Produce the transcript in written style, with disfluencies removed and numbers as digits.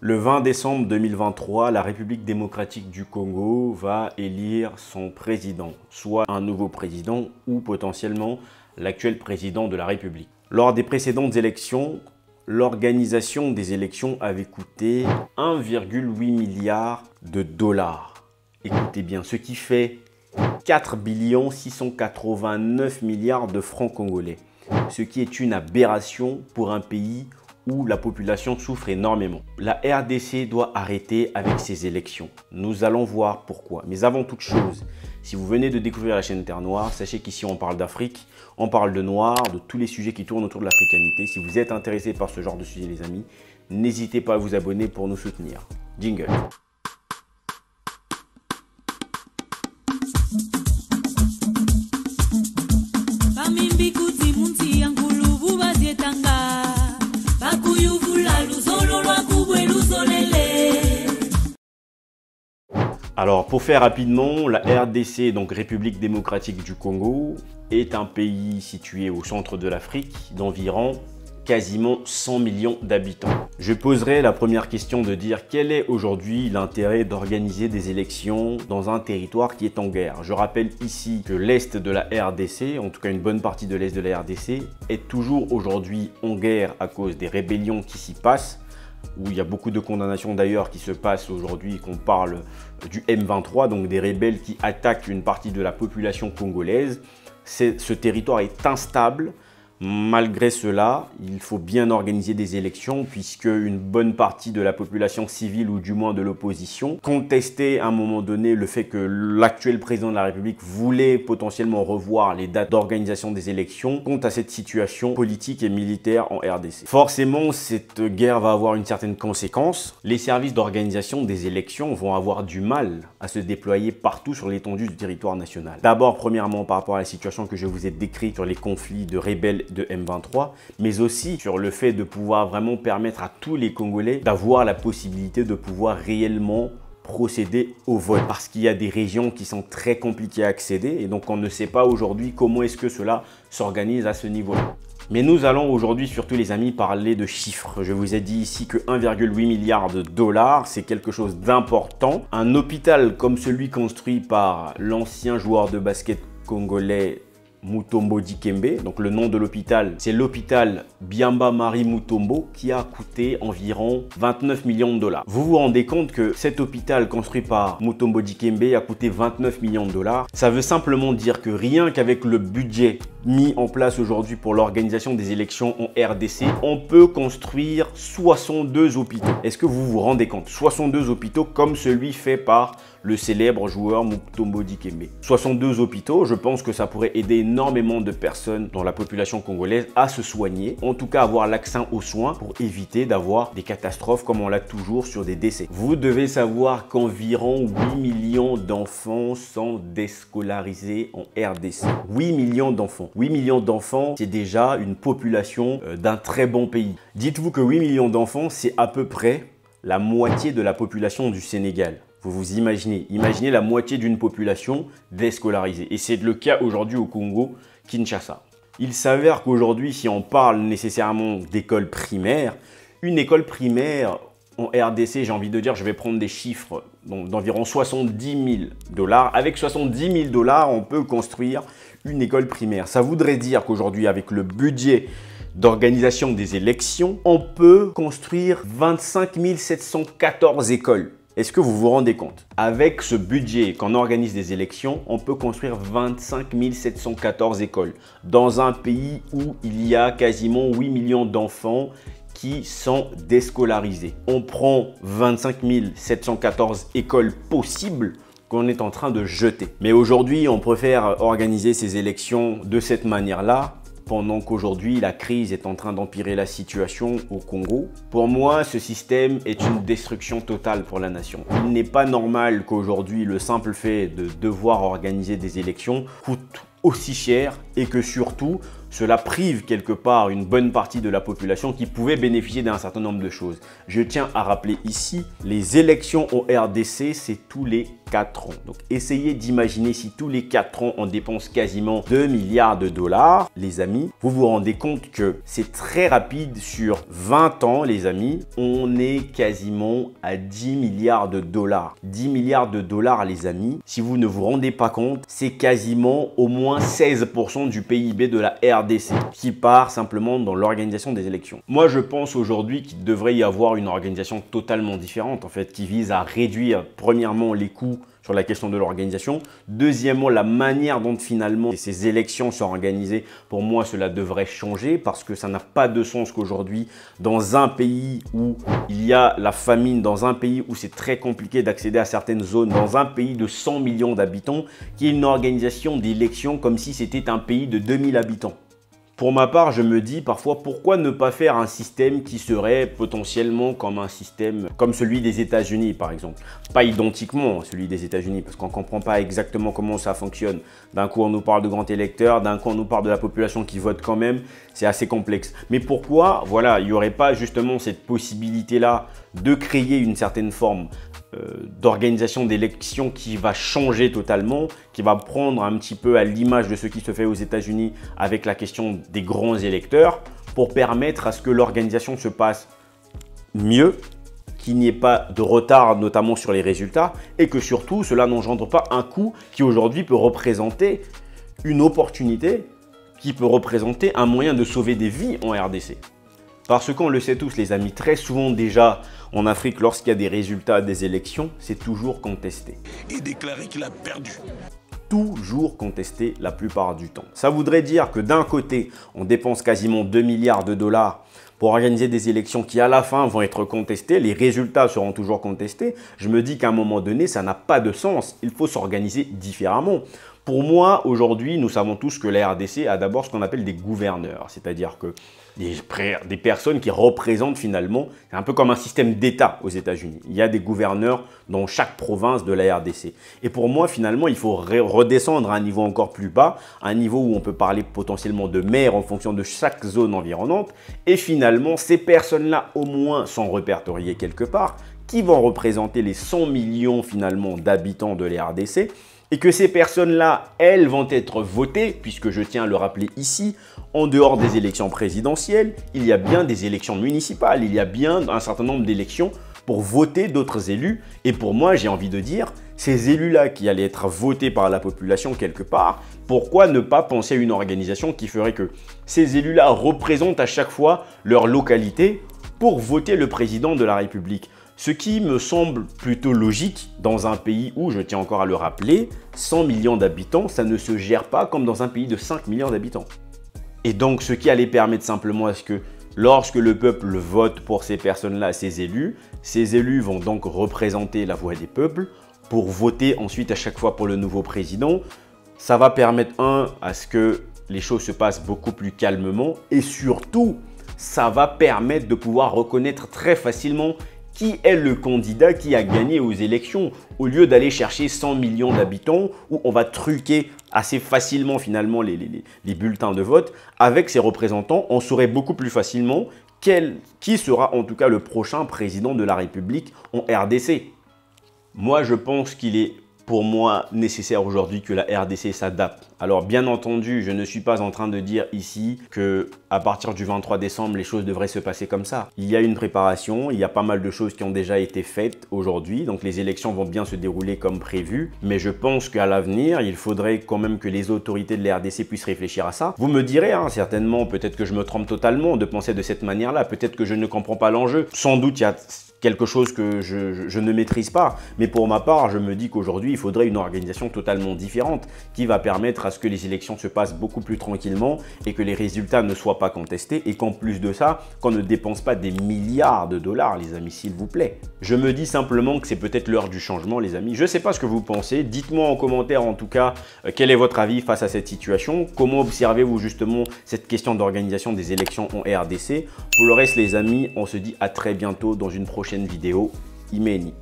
Le 20 décembre 2023, la République démocratique du Congo va élire son président, soit un nouveau président ou potentiellement l'actuel président de la République. Lors des précédentes élections, l'organisation des élections avait coûté 1,8 milliard de dollars. Écoutez bien, ce qui fait 4 689 milliards de francs congolais, ce qui est une aberration pour un pays où la population souffre énormément. La RDC doit arrêter avec ces élections. Nous allons voir pourquoi. Mais avant toute chose, si vous venez de découvrir la chaîne Terre Noire, sachez qu'ici on parle d'Afrique, on parle de noir, de tous les sujets qui tournent autour de l'africanité. Si vous êtes intéressé par ce genre de sujet les amis, n'hésitez pas à vous abonner pour nous soutenir. Jingle. Alors, pour faire rapidement, la RDC, donc République démocratique du Congo, est un pays situé au centre de l'Afrique d'environ quasiment 100 millions d'habitants. Je poserai la première question de dire quel est aujourd'hui l'intérêt d'organiser des élections dans un territoire qui est en guerre. Je rappelle ici que l'Est de la RDC, en tout cas une bonne partie de l'Est de la RDC, est toujours aujourd'hui en guerre à cause des rébellions qui s'y passent, où il y a beaucoup de condamnations d'ailleurs qui se passent aujourd'hui, qu'on parle du M23, donc des rebelles qui attaquent une partie de la population congolaise. Ce territoire est instable. Malgré cela, il faut bien organiser des élections puisque une bonne partie de la population civile ou du moins de l'opposition contestait à un moment donné le fait que l'actuel président de la République voulait potentiellement revoir les dates d'organisation des élections compte à cette situation politique et militaire en RDC. Forcément, cette guerre va avoir une certaine conséquence. Les services d'organisation des élections vont avoir du mal à se déployer partout sur l'étendue du territoire national. D'abord, premièrement, par rapport à la situation que je vous ai décrite sur les conflits de rebelles de M23, mais aussi sur le fait de pouvoir vraiment permettre à tous les Congolais d'avoir la possibilité de pouvoir réellement procéder au vote. Parce qu'il y a des régions qui sont très compliquées à accéder et donc on ne sait pas aujourd'hui comment est-ce que cela s'organise à ce niveau-là. Mais nous allons aujourd'hui, surtout les amis, parler de chiffres. Je vous ai dit ici que 1,8 milliard de dollars, c'est quelque chose d'important. Un hôpital comme celui construit par l'ancien joueur de basket congolais Mutombo Dikembe, donc le nom de l'hôpital, c'est l'hôpital Biamba Marie Mutombo qui a coûté environ 29 millions de dollars. Vous vous rendez compte que cet hôpital construit par Mutombo Dikembe a coûté 29 millions de dollars. Ça veut simplement dire que rien qu'avec le budget mis en place aujourd'hui pour l'organisation des élections en RDC, on peut construire 62 hôpitaux. Est-ce que vous vous rendez compte? 62 hôpitaux comme celui fait par le célèbre joueur Mutombo Dikembe. 62 hôpitaux, je pense que ça pourrait aider énormément de personnes dans la population congolaise à se soigner, en tout cas avoir l'accès aux soins pour éviter d'avoir des catastrophes comme on l'a toujours sur des décès. Vous devez savoir qu'environ 8 millions d'enfants sont déscolarisés en RDC. 8 millions d'enfants. 8 millions d'enfants, c'est déjà une population d'un très bon pays. Dites-vous que 8 millions d'enfants, c'est à peu près la moitié de la population du Sénégal. Vous vous imaginez la moitié d'une population déscolarisée. Et c'est le cas aujourd'hui au Congo, Kinshasa. Il s'avère qu'aujourd'hui, si on parle nécessairement d'école primaire, une école primaire en RDC, j'ai envie de dire, je vais prendre des chiffres d'environ 70 000 dollars. Avec 70 000 dollars, on peut construire une école primaire. Ça voudrait dire qu'aujourd'hui, avec le budget d'organisation des élections, on peut construire 25 714 écoles. Est-ce que vous vous rendez compte? Avec ce budget, quand on organise des élections, on peut construire 25 714 écoles dans un pays où il y a quasiment 8 millions d'enfants qui sont déscolarisés. On prend 25 714 écoles possibles qu'on est en train de jeter. Mais aujourd'hui, on préfère organiser ces élections de cette manière-là, pendant qu'aujourd'hui, la crise est en train d'empirer la situation au Congo. Pour moi, ce système est une destruction totale pour la nation. Il n'est pas normal qu'aujourd'hui, le simple fait de devoir organiser des élections coûte aussi cher et que surtout, cela prive quelque part une bonne partie de la population qui pouvait bénéficier d'un certain nombre de choses. Je tiens à rappeler ici, les élections au RDC, c'est tous les 4 ans. Donc essayez d'imaginer si tous les 4 ans on dépense quasiment 2 milliards de dollars, les amis, vous vous rendez compte que c'est très rapide. Sur 20 ans, les amis, on est quasiment à 10 milliards de dollars. 10 milliards de dollars, les amis, si vous ne vous rendez pas compte, c'est quasiment au moins 16% du PIB de la RDC qui part simplement dans l'organisation des élections. Moi, je pense aujourd'hui qu'il devrait y avoir une organisation totalement différente, en fait, qui vise à réduire, premièrement, les coûts sur la question de l'organisation. Deuxièmement, la manière dont finalement ces élections sont organisées, pour moi, cela devrait changer parce que ça n'a pas de sens qu'aujourd'hui, dans un pays où il y a la famine, dans un pays où c'est très compliqué d'accéder à certaines zones, dans un pays de 100 millions d'habitants, qu'il y ait une organisation d'élections comme si c'était un pays de 2000 habitants. Pour ma part, je me dis parfois pourquoi ne pas faire un système qui serait potentiellement comme un système comme celui des États-Unis par exemple. Pas identiquement celui des États-Unis parce qu'on ne comprend pas exactement comment ça fonctionne. D'un coup, on nous parle de grands électeurs, d'un coup, on nous parle de la population qui vote quand même. C'est assez complexe. Mais pourquoi, voilà, il n'y aurait pas justement cette possibilité-là de créer une certaine forme d'organisation d'élections qui va changer totalement, qui va prendre un petit peu à l'image de ce qui se fait aux États-Unis avec la question des grands électeurs pour permettre à ce que l'organisation se passe mieux, qu'il n'y ait pas de retard notamment sur les résultats et que surtout cela n'engendre pas un coût qui aujourd'hui peut représenter une opportunité, qui peut représenter un moyen de sauver des vies en RDC. Parce qu'on le sait tous les amis, très souvent déjà en Afrique, lorsqu'il y a des résultats des élections, c'est toujours contesté. Et déclaré qu'il a perdu. Toujours contesté la plupart du temps. Ça voudrait dire que d'un côté, on dépense quasiment 2 milliards de dollars pour organiser des élections qui à la fin vont être contestées, les résultats seront toujours contestés. Je me dis qu'à un moment donné, ça n'a pas de sens. Il faut s'organiser différemment. Pour moi, aujourd'hui, nous savons tous que la RDC a d'abord ce qu'on appelle des gouverneurs, c'est-à-dire que des personnes qui représentent finalement, c'est un peu comme un système d'État aux États-Unis. Il y a des gouverneurs dans chaque province de la RDC. Et pour moi, finalement, il faut redescendre à un niveau encore plus bas, un niveau où on peut parler potentiellement de maire en fonction de chaque zone environnante. Et finalement, ces personnes-là, au moins, sont répertoriées quelque part, qui vont représenter les 100 millions finalement d'habitants de la RDC. Et que ces personnes-là, elles vont être votées, puisque je tiens à le rappeler ici, en dehors des élections présidentielles, il y a bien des élections municipales, il y a bien un certain nombre d'élections pour voter d'autres élus. Et pour moi, j'ai envie de dire, ces élus-là qui allaient être votés par la population quelque part, pourquoi ne pas penser à une organisation qui ferait que ces élus-là représentent à chaque fois leur localité pour voter le président de la République ? Ce qui me semble plutôt logique dans un pays où, je tiens encore à le rappeler, 100 millions d'habitants, ça ne se gère pas comme dans un pays de 5 millions d'habitants. Et donc, ce qui allait permettre simplement à ce que lorsque le peuple vote pour ces personnes-là, ces élus vont donc représenter la voix des peuples pour voter ensuite à chaque fois pour le nouveau président. Ça va permettre, à ce que les choses se passent beaucoup plus calmement et surtout, ça va permettre de pouvoir reconnaître très facilement qui est le candidat qui a gagné aux élections, au lieu d'aller chercher 100 millions d'habitants où on va truquer assez facilement finalement les bulletins de vote. Avec ces représentants, on saurait beaucoup plus facilement qui sera en tout cas le prochain président de la République en RDC. Moi, je pense qu'il est pour moi nécessaire aujourd'hui que la RDC s'adapte. Alors bien entendu, je ne suis pas en train de dire ici que à partir du 23 décembre, les choses devraient se passer comme ça. Il y a une préparation, il y a pas mal de choses qui ont déjà été faites aujourd'hui, donc les élections vont bien se dérouler comme prévu, mais je pense qu'à l'avenir, il faudrait quand même que les autorités de la RDC puissent réfléchir à ça. Vous me direz, certainement, peut-être que je me trompe totalement de penser de cette manière-là, peut-être que je ne comprends pas l'enjeu. Sans doute, il y a quelque chose que je ne maîtrise pas. Mais pour ma part, je me dis qu'aujourd'hui, il faudrait une organisation totalement différente qui va permettre à ce que les élections se passent beaucoup plus tranquillement et que les résultats ne soient pas contestés et qu'en plus de ça, qu'on ne dépense pas des milliards de dollars, les amis, s'il vous plaît. Je me dis simplement que c'est peut-être l'heure du changement, les amis. Je ne sais pas ce que vous pensez. Dites-moi en commentaire, en tout cas, quel est votre avis face à cette situation. Comment observez-vous justement cette question d'organisation des élections en RDC? Pour le reste, les amis, on se dit à très bientôt dans une prochaine vidéo. Imeni.